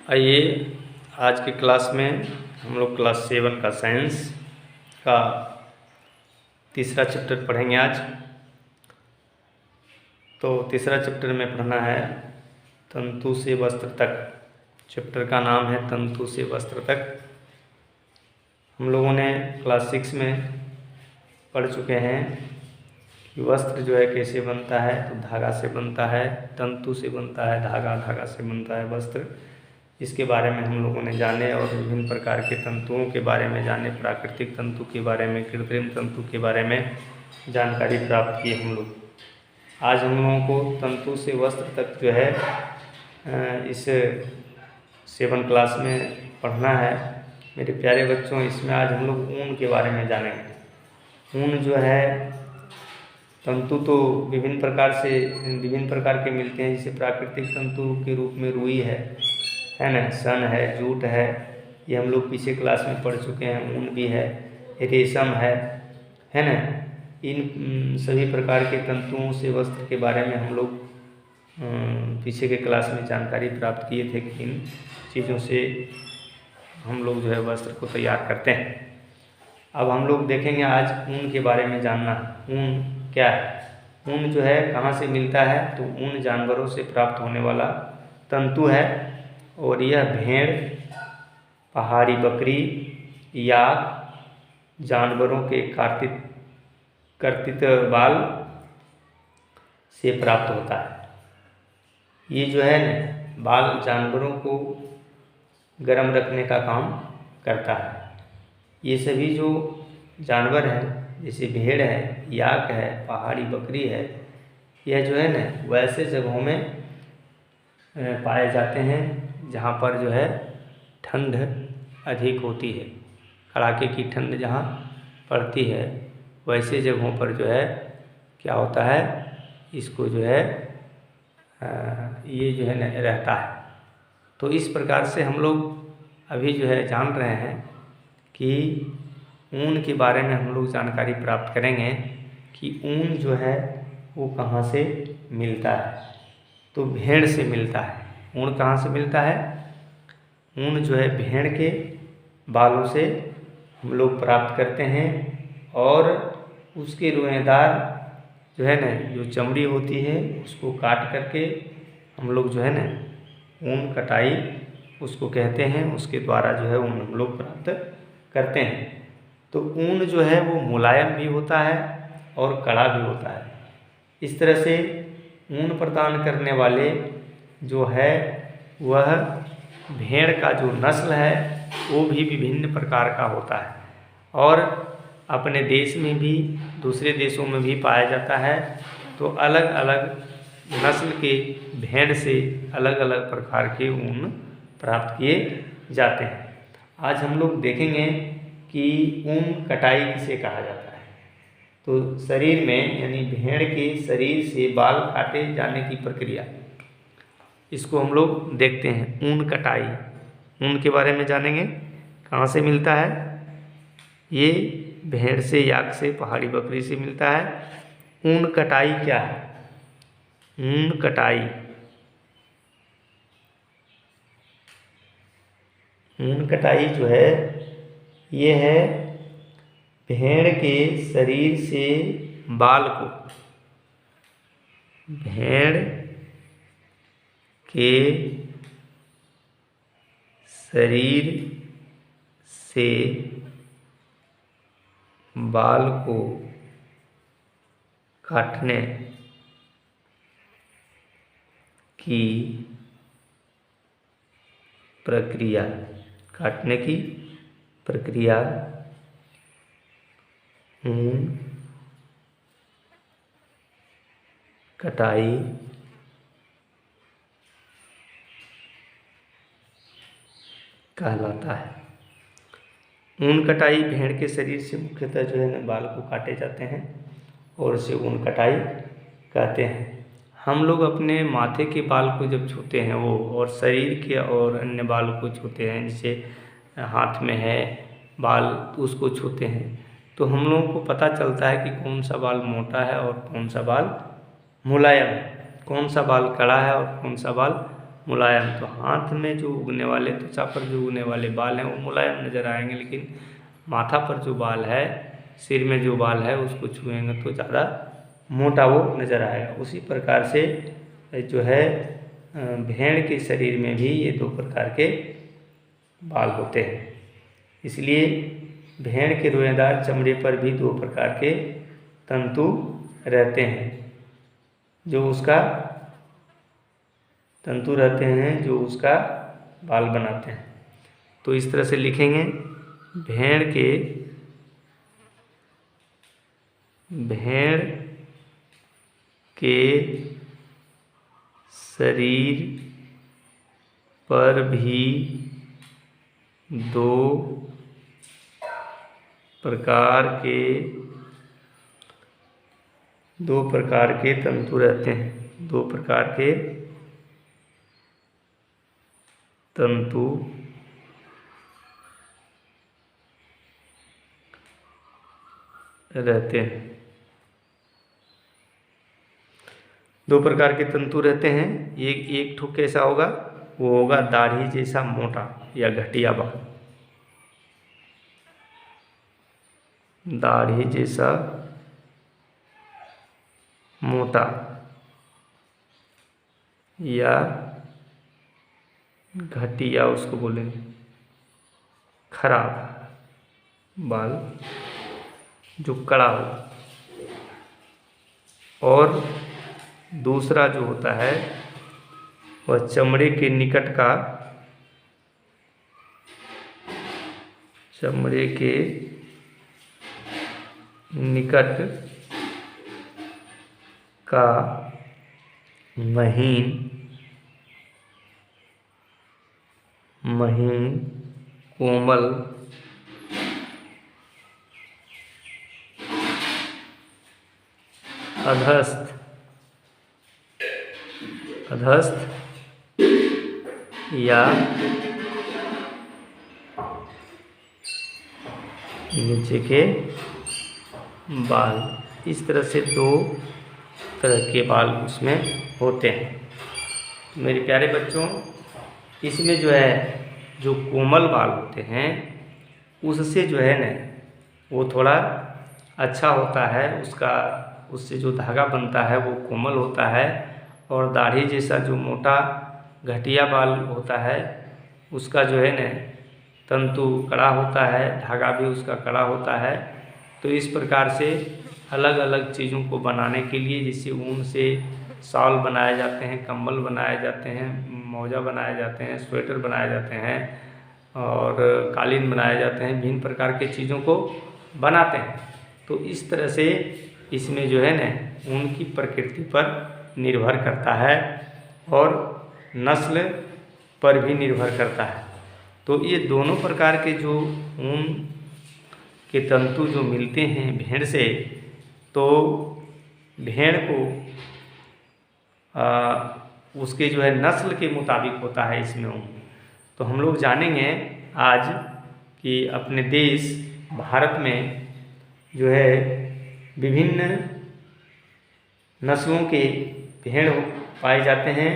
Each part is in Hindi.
आइए आज की क्लास में हम लोग क्लास 7 का साइंस का तीसरा चैप्टर पढ़ेंगे आज। तो तीसरा चैप्टर में पढ़ना है तंतु से वस्त्र तक। चैप्टर का नाम है तंतु से वस्त्र तक। हम लोगों ने क्लास 6 में पढ़ चुके हैं कि वस्त्र जो है कैसे बनता है। तो धागा से बनता है, तंतु से बनता है धागा, धागा से बनता है वस्त्र। इसके बारे में हम लोगों ने जाने और विभिन्न प्रकार के तंतुओं के बारे में जाने, प्राकृतिक तंतु के बारे में, कृत्रिम तंतु के बारे में जानकारी प्राप्त की हम लोग। आज हम लोगों को तंतु से वस्त्र तक जो है इस 7 क्लास में पढ़ना है। मेरे प्यारे बच्चों, इसमें आज हम लोग ऊन के बारे में जानेंगे। ऊन जो है, तंतु तो विभिन्न प्रकार के मिलते हैं। जैसे प्राकृतिक तंतु के रूप में रुई है ना, सन है, जूट है, ये हम लोग पीछे क्लास में पढ़ चुके हैं। ऊन भी है, रेशम है ना। इन सभी प्रकार के तंतुओं से वस्त्र के बारे में हम लोग पीछे के क्लास में जानकारी प्राप्त किए थे कि इन चीज़ों से हम लोग जो है वस्त्र को तैयार करते हैं। अब हम लोग देखेंगे आज ऊन के बारे में जानना। ऊन क्या है? ऊन जो है कहाँ से मिलता है? तो ऊन जानवरों से प्राप्त होने वाला तंतु है और यह भेड़, पहाड़ी बकरी या जानवरों के कर्तित बाल से प्राप्त होता है। ये जो है न बाल जानवरों को गर्म रखने का काम करता है। ये सभी जो जानवर हैं, जैसे भेड़ है, याक है, पहाड़ी बकरी है, यह जो है न वैसे जगहों में पाए जाते हैं जहाँ पर जो है ठंड अधिक होती है। कड़ाके की ठंड जहाँ पड़ती है वैसे जगहों पर जो है क्या होता है, इसको जो है ये जो है न रहता है। तो इस प्रकार से हम लोग अभी जो है जान रहे हैं कि ऊन के बारे में हम लोग जानकारी प्राप्त करेंगे कि ऊन जो है वो कहाँ से मिलता है। तो भेड़ से मिलता है। ऊन कहाँ से मिलता है? ऊन जो है भेड़ के बालों से हम लोग प्राप्त करते हैं और उसके रोएदार जो है न, जो चमड़ी होती है, उसको काट करके हम लोग जो है न ऊन कटाई उसको कहते हैं। उसके द्वारा जो है ऊन हम लोग प्राप्त करते हैं। तो ऊन जो है वो मुलायम भी होता है और कड़ा भी होता है। इस तरह से ऊन प्रदान करने वाले जो है वह भेड़ का जो नस्ल है वो भी विभिन्न प्रकार का होता है और अपने देश में भी दूसरे देशों में भी पाया जाता है। तो अलग अलग नस्ल के भेड़ से अलग अलग प्रकार के ऊन प्राप्त किए जाते हैं। आज हम लोग देखेंगे कि ऊन कटाई किसे कहा जाता है। तो शरीर में यानी भेड़ के शरीर से बाल काटे जाने की प्रक्रिया, इसको हम लोग देखते हैं। ऊन कटाई, ऊन के बारे में जानेंगे। कहाँ से मिलता है? ये भेड़ से, याक से, पहाड़ी बकरी से मिलता है। ऊन कटाई क्या है? ऊन कटाई, ऊन कटाई जो है ये है भेड़ के शरीर से बाल को, भेड़ के शरीर से बाल को काटने की प्रक्रिया, काटने की प्रक्रिया ऊन कटाई कहलाता है। ऊन कटाई भेड़ के शरीर से मुख्यतः जो है ना बाल को काटे जाते हैं और उसे ऊन कटाई कहते हैं। हम लोग अपने माथे के बाल को जब छूते हैं वो, और शरीर के और अन्य बाल को छूते हैं, जैसे हाथ में है बाल तो उसको छूते हैं, तो हम लोगों को पता चलता है कि कौन सा बाल मोटा है और कौन सा बाल मुलायम है, कौन सा बाल कड़ा है और कौन सा बाल मुलायम। तो हाथ में जो उगने वाले, त्वचा पर जो उगने वाले बाल हैं वो मुलायम नज़र आएंगे, लेकिन माथा पर जो बाल है, सिर में जो बाल है, उसको छुएंगे तो ज़्यादा मोटा वो नज़र आएगा। उसी प्रकार से जो है भेड़ के शरीर में भी ये दो प्रकार के बाल होते हैं। इसलिए भेड़ के रोएदार चमड़े पर भी दो प्रकार के तंतु रहते हैं, जो उसका तंतु रहते हैं जो उसका बाल बनाते हैं। तो इस तरह से लिखेंगे, भेड़ के शरीर पर भी दो प्रकार के तंतु रहते हैं, दो प्रकार के तंतु रहते हैं। दो प्रकार के तंतु रहते हैं। एक ठो कैसा होगा, वो होगा दाढ़ी जैसा मोटा या घटिया बाल, दाढ़ी जैसा मोटा या घटिया, उसको बोलेंगे खराब बाल, जो कड़ा हो। और दूसरा जो होता है वह चमड़े के निकट का महीन कोमल अधस्थ या नीचे के बाल, इस तरह से दो तरह के बाल उसमें होते हैं। मेरे प्यारे बच्चों, इसमें जो है जो कोमल बाल होते हैं उससे जो है न वो थोड़ा अच्छा होता है, उससे जो धागा बनता है वो कोमल होता है। और दाढ़ी जैसा जो मोटा घटिया बाल होता है उसका जो है न तंतु कड़ा होता है, धागा भी उसका कड़ा होता है। तो इस प्रकार से अलग अलग चीज़ों को बनाने के लिए, जैसे ऊन से शॉल बनाए जाते हैं, कंबल बनाए जाते हैं, मौजा बनाए जाते हैं, स्वेटर बनाए जाते हैं और कालीन बनाए जाते हैं, भिन्न प्रकार के चीज़ों को बनाते हैं। तो इस तरह से इसमें जो है न ऊन की प्रकृति पर निर्भर करता है और नस्ल पर भी निर्भर करता है। तो ये दोनों प्रकार के जो ऊन के तंतु जो मिलते हैं भेड़ से, तो भेड़ को उसके जो है नस्ल के मुताबिक होता है इसमें ऊन। तो हम लोग जानेंगे आज कि अपने देश भारत में जो है विभिन्न नस्लों के भेड़ पाए जाते हैं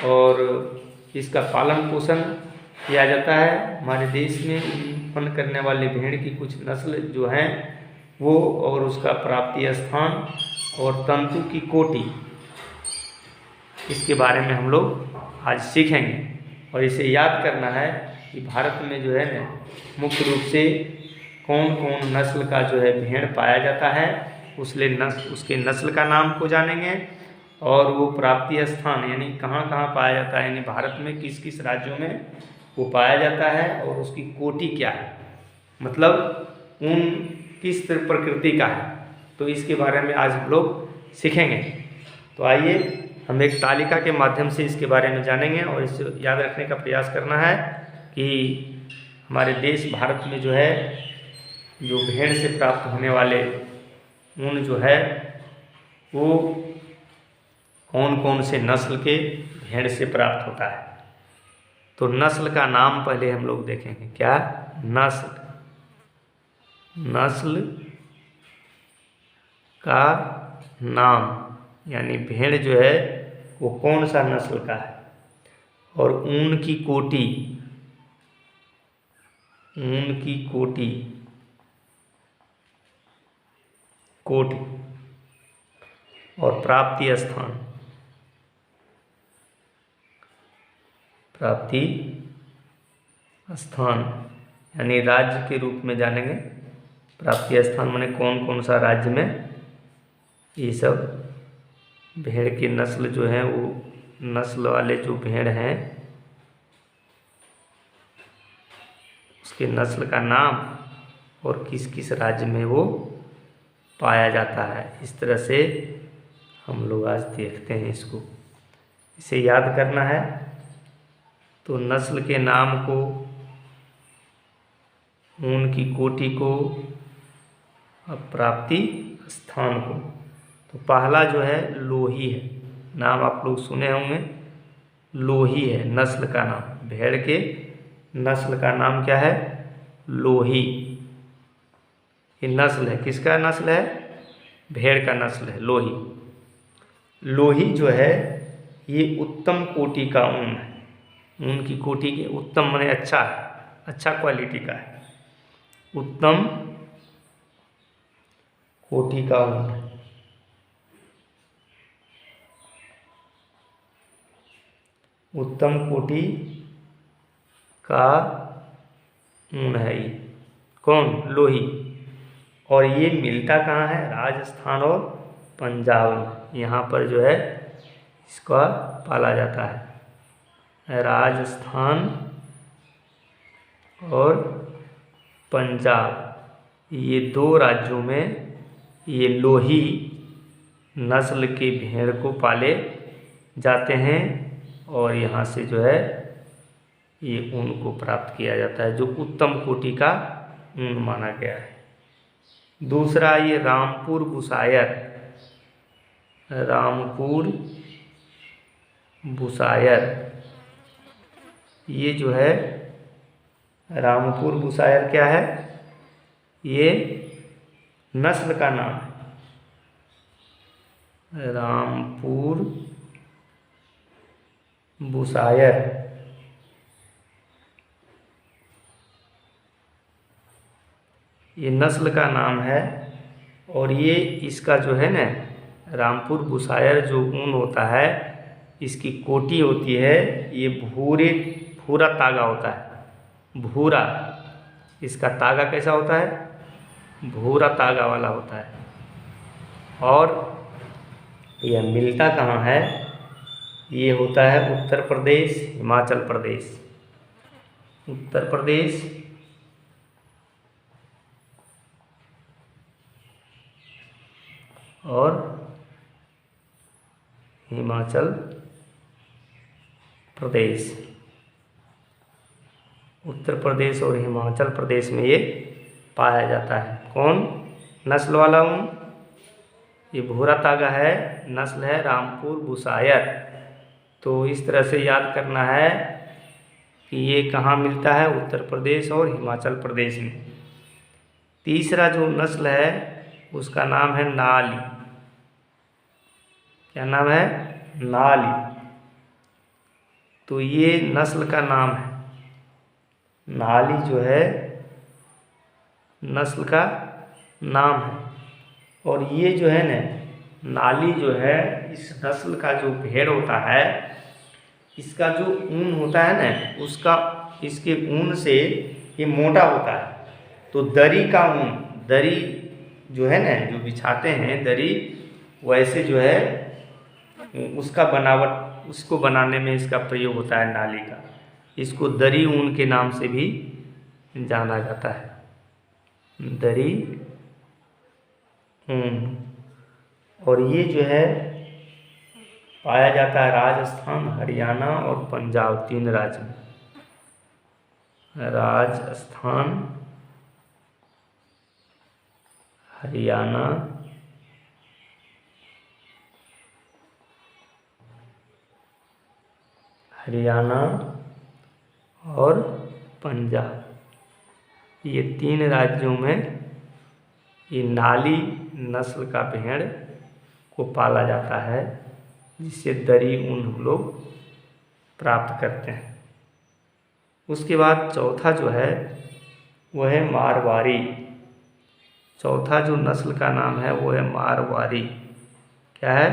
और इसका पालन पोषण किया जाता है। हमारे देश में उत्पन्न करने वाले भेड़ की कुछ नस्ल जो हैं वो, और उसका प्राप्ति स्थान और तंतु की कोटि, इसके बारे में हम लोग आज सीखेंगे। और इसे याद करना है कि भारत में जो है न मुख्य रूप से कौन कौन नस्ल का जो है भेड़ पाया जाता है, उसके नस्ल का नाम को जानेंगे और वो प्राप्ति स्थान यानी कहाँ कहाँ पाया जाता है, यानी भारत में किस किस राज्यों में वो पाया जाता है और उसकी कोटि क्या है, मतलब ऊन किस प्रकृति का है। तो इसके बारे में आज हम लोग सीखेंगे। तो आइए हम एक तालिका के माध्यम से इसके बारे में जानेंगे और इसे याद रखने का प्रयास करना है कि हमारे देश भारत में जो है जो भेड़ से प्राप्त होने वाले ऊन जो है वो कौन कौन से नस्ल के भेड़ से प्राप्त होता है। तो नस्ल का नाम पहले हम लोग देखेंगे। क्या नस्ल का नाम, यानी भेड़ जो है वो कौन सा नस्ल का है। और ऊन की कोटि, ऊन की कोटि, कोटि। और प्राप्ति स्थान, प्राप्ति स्थान यानी राज्य के रूप में जानेंगे। प्राप्ति स्थान माने कौन कौन सा राज्य में ये सब भेड़ की नस्ल जो है, वो नस्ल वाले जो भेड़ हैं उसके नस्ल का नाम और किस किस राज्य में वो पाया जाता है। इस तरह से हम लोग आज देखते हैं इसको। इसे याद करना है तो नस्ल के नाम को, ऊन की कोटि को, अब प्राप्ति स्थान को। तो पहला जो है लोही है, नाम आप लोग सुने होंगे, लोही है नस्ल का नाम। भेड़ के नस्ल का नाम क्या है? लोही। ये नस्ल है, किसका नस्ल है? भेड़ का नस्ल है लोही। लोही जो है ये उत्तम कोटि का ऊन है। ऊन की कोटि के उत्तम माने अच्छा है, अच्छा क्वालिटी का है, उत्तम कोटि का ऊन है। उत्तम कोटि का ऊन है ये, कौन? लोही। और ये मिलता कहाँ है? राजस्थान और पंजाब में। यहाँ पर जो है इसका पाला जाता है। राजस्थान और पंजाब, ये दो राज्यों में ये लोही नस्ल के भेड़ को पाले जाते हैं और यहाँ से जो है ये ऊन को प्राप्त किया जाता है, जो उत्तम कोटि का ऊन माना गया है। दूसरा ये रामपुर बुसायर, रामपुर बुसायर, ये जो है रामपुर बुसायर क्या है? ये नस्ल का नाम है, रामपुर बुसायर। ये नस्ल का नाम है और ये इसका जो है ना रामपुर बुसायर जो ऊन होता है, इसकी कोटि होती है, ये भूरा तागा होता है। भूरा, इसका तागा कैसा होता है? भूरा तागा वाला होता है। और यह मिलता कहाँ है? ये होता है उत्तर प्रदेश, हिमाचल प्रदेश। उत्तर प्रदेश और हिमाचल प्रदेश। उत्तर प्रदेश और हिमाचल प्रदेश में ये पाया जाता है। कौन नस्ल वाला ऊन? ये भूरा तागा है, नस्ल है रामपुर बुसायर। तो इस तरह से याद करना है कि ये कहाँ मिलता है? उत्तर प्रदेश और हिमाचल प्रदेश में। तीसरा जो नस्ल है उसका नाम है नाली। क्या नाम है? नाली। तो ये नस्ल का नाम है, नाली जो है नस्ल का नाम है। और ये जो है ना नाली जो है, इस नस्ल का जो भेड़ होता है, इसका जो ऊन होता है ना, उसका इसके ऊन से ये मोटा होता है। तो दरी का ऊन, दरी जो है ना जो बिछाते हैं दरी, वैसे जो है उसका बनावट, उसको बनाने में इसका प्रयोग होता है नाली का। इसको दरी ऊन के नाम से भी जाना जाता है, दरी ऊन। और ये जो है पाया जाता है राजस्थान, हरियाणा और पंजाब, तीन राज्य में। राजस्थान, हरियाणा और पंजाब, ये तीन राज्यों में ये नाली नस्ल का भेड़ को पाला जाता है, जिससे दरी ऊन हम लोग प्राप्त करते हैं। उसके बाद चौथा जो है वो है मारवाड़ी। चौथा जो नस्ल का नाम है वो है मारवाड़ी। क्या है?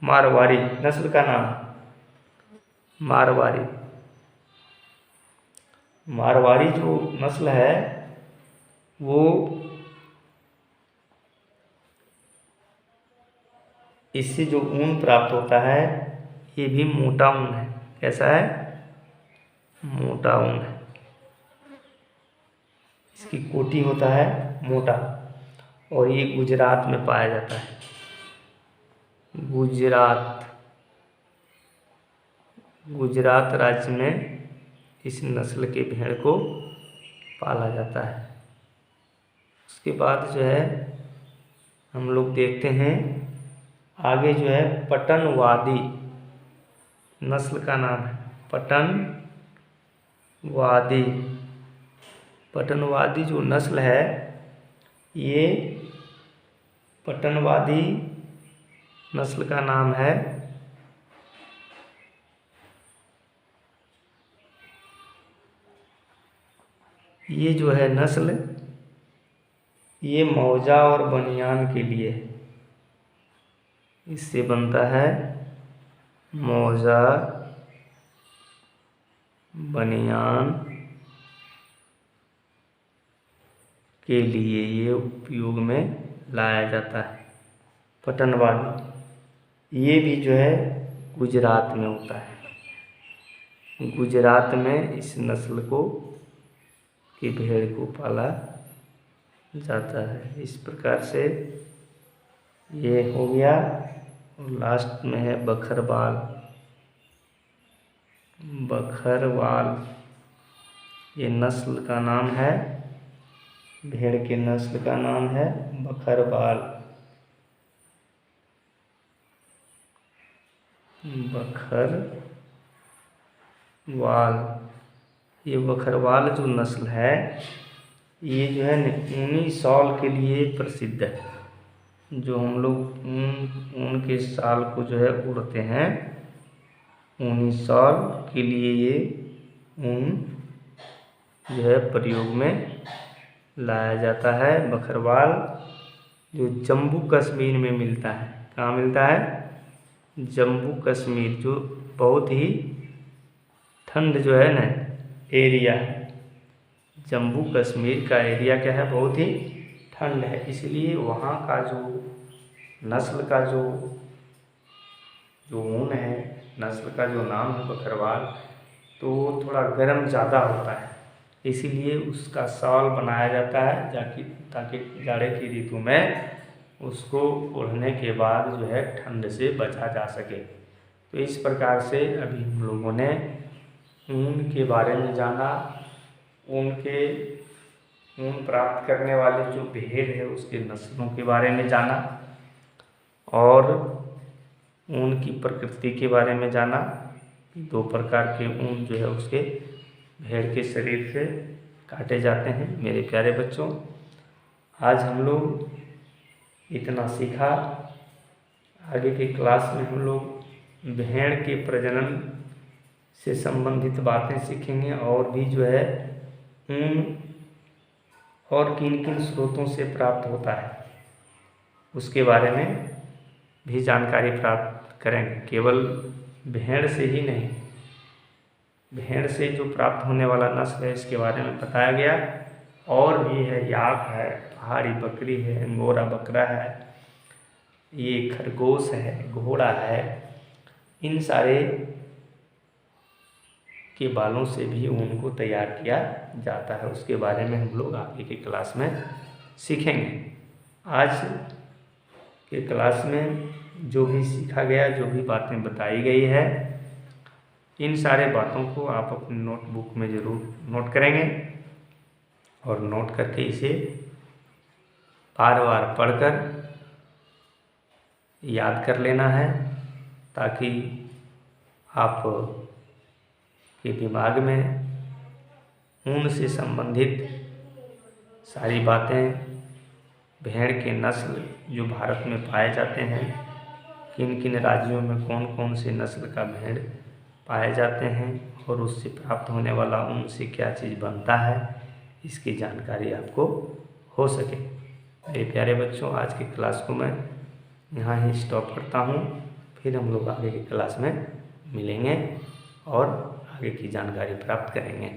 मारवाड़ी नस्ल का नाम, मारवाड़ी। मारवाड़ी जो नस्ल है वो इससे जो ऊन प्राप्त होता है ये भी मोटा ऊन है। कैसा है? मोटा ऊन है। इसकी कोटी होता है मोटा, और ये गुजरात में पाया जाता है। गुजरात राज्य में इस नस्ल के भेड़ को पाला जाता है। उसके बाद जो है हम लोग देखते हैं आगे जो है पटनवादी नस्ल का नाम है, पटनवादी। पटनवादी जो नस्ल है ये पटनवादी नस्ल का नाम है ये जो है नस्ल ये मौजा और बनियान के लिए है। इससे बनता है मौजा, बनियान के लिए ये उपयोग में लाया जाता है। पटनवादी ये भी जो है गुजरात में होता है। गुजरात में इस नस्ल को की भेड़ को पाला जाता है। इस प्रकार से ये हो गया। और लास्ट में है बकरवाल। बकरवाल ये नस्ल का नाम है, भेड़ के नस्ल का नाम है बकरवाल। बकरवाल ये बकरवाल जो नस्ल है ये जो है ऊनी शॉल के लिए प्रसिद्ध है। जो हम लोग ऊन के शाल को जो है उड़ते हैं, ऊनी शॉल के लिए ये ऊन जो है प्रयोग में लाया जाता है। बकरवाल जो जम्मू कश्मीर में मिलता है। कहाँ मिलता है? जम्मू कश्मीर, जो बहुत ही ठंड जो है ना एरिया है। जम्मू कश्मीर का एरिया क्या है? बहुत ही ठंड है। इसलिए वहाँ का जो नस्ल का जो ऊन है, नस्ल का जो नाम है बकरवाल, तो थोड़ा गर्म ज़्यादा होता है। इसीलिए उसका शॉल बनाया जाता है ताकि जाड़े की ऋतु में उसको ओढ़ने के बाद जो है ठंड से बचा जा सके। तो इस प्रकार से अभी हम लोगों ने ऊन के बारे में जाना। ऊन प्राप्त करने वाले जो भेड़ है उसके नस्लों के बारे में जाना, और ऊन की प्रकृति के बारे में जाना। 2 प्रकार के ऊन जो है उसके भेड़ के शरीर से काटे जाते हैं। मेरे प्यारे बच्चों, आज हम लोग इतना सीखा। आगे की क्लास में हम लोग भेड़ के प्रजनन से संबंधित बातें सीखेंगे, और भी जो है ऊन और किन किन स्रोतों से प्राप्त होता है उसके बारे में भी जानकारी प्राप्त करेंगे। केवल भेड़ से ही नहीं, भेड़ से जो प्राप्त होने वाला नस्ल है इसके बारे में बताया गया। और भी है, याक है, पहाड़ी बकरी है, अंगोरा बकरा है, ये खरगोश है, घोड़ा है। इन सारे के बालों से भी ऊन को तैयार किया जाता है। उसके बारे में हम लोग आगे की क्लास में सीखेंगे। आज के क्लास में जो भी सीखा गया, जो भी बातें बताई गई है, इन सारे बातों को आप अपनी नोटबुक में ज़रूर नोट करेंगे, और नोट करके इसे बार बार पढ़कर याद कर लेना है, ताकि आप के दिमाग में ऊन से संबंधित सारी बातें, भेड़ के नस्ल जो भारत में पाए जाते हैं, किन किन राज्यों में कौन कौन से नस्ल का भेड़ पाए जाते हैं और उससे प्राप्त होने वाला ऊन से क्या चीज़ बनता है, इसकी जानकारी आपको हो सके। मेरे प्यारे बच्चों, आज की क्लास को मैं यहाँ ही स्टॉप करता हूँ। फिर हम लोग आगे की क्लास में मिलेंगे और आगे की जानकारी प्राप्त करेंगे।